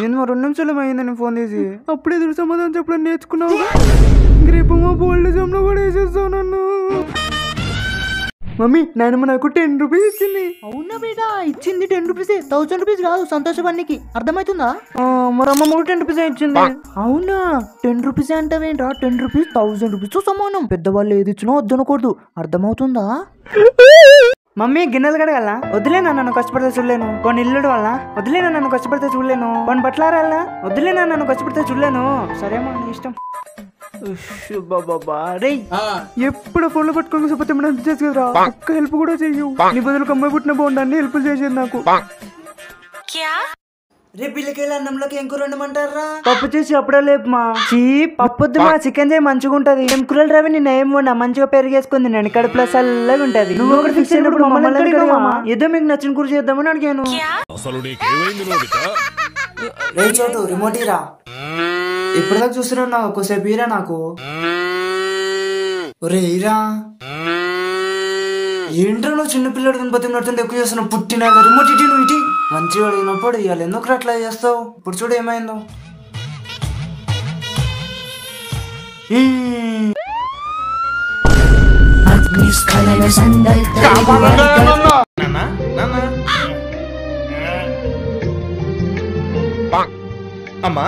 ఏంది మా 2 నిమిషాలు అయిందని ఫోన్ చేసి అప్పుడే ఎదురు సమాధానం చెప్పడం నేర్చుకున్నావు. రేపు మా బోల్డ్ జమ్లో కూడా వేసేస్తావు నన్ను. మమ్మీ నాయనమ్మ నాకు 10 రూపీస్ ఇచ్చింది. అవునా బేటా, ఇచ్చింది 10 రూపీస్, 1000 రూపీస్ కాదు సంతోషపడికి, అర్థమవుతుందా? మరి అమ్మ కూడా 10 రూపీస్ ఇచ్చింది. అవునా, 10 రూపీస్ అంటావేంట్రా? 10 రూపీస్ 1000 రూపీస్ సమానం. పెద్దవాళ్ళు ఏది ఇచ్చినా వద్దనకూడదు, అర్థమవుతుందా? మమ్మీ గిన్నెలు కడగలనా? వదిలేనా నన్ను కష్టపడితే చూడలేను. కొన్ని ఇల్లుడు వల్ల వదిలేనా నన్ను కష్టపడితే చూడలేను. కొన్ని బట్టలారా వదిలేనా నన్ను కష్టపడితే చూడలేను. సరేమా నీ ఇష్టం. రే ఎప్పుడు ఫోన్లో పట్టుకోక సపోతే కదరా, ఒక్క హెల్ప్ కూడా చెయ్యు. నీ బదులు అమ్మాయి పుట్టిన బాగుండాన్ని హెల్ప్ చేసేది నాకు. రేపు పిల్లకాయలు అన్నంలోకి ఏం కూర వండమంటారా? పప్పు చేసి అప్పుడే లేపుమా. పప్పొద్దు మా, చికెన్ చేయి మంచిగా ఉంటది. ఏం కూరలు రవి నిన్న ఏం వండా, మంచిగా పెరిగేసుకుంది. నేను కడుపులో చల్లగా ఉంటది. నువ్వు ఒకటి ఫిక్స్ అయినప్పుడు మమ్మల్ని ఏదో మీకు నచ్చిన కూర చేద్దామని అడిగాను. చోటు రిమోట్ రా, ఇప్పటిదాకా చూస్తున్నావు నాకు, ఒక్కోసేపు ఈరా నాకు. ఒరే ఈరా, ఏంటో నువ్వు చిన్నపిల్లడు బతికి నడుతుంటే ఎక్కువ చేస్తున్నావు. పుట్టినా రిమోట్ ఇటీ నువ్వు ఇటీ. మంచిగా అడిగినప్పుడు ఇవాళ ఎందుకు అట్లా చేస్తావు? ఇప్పుడు చూడు ఏమైందో. అమ్మా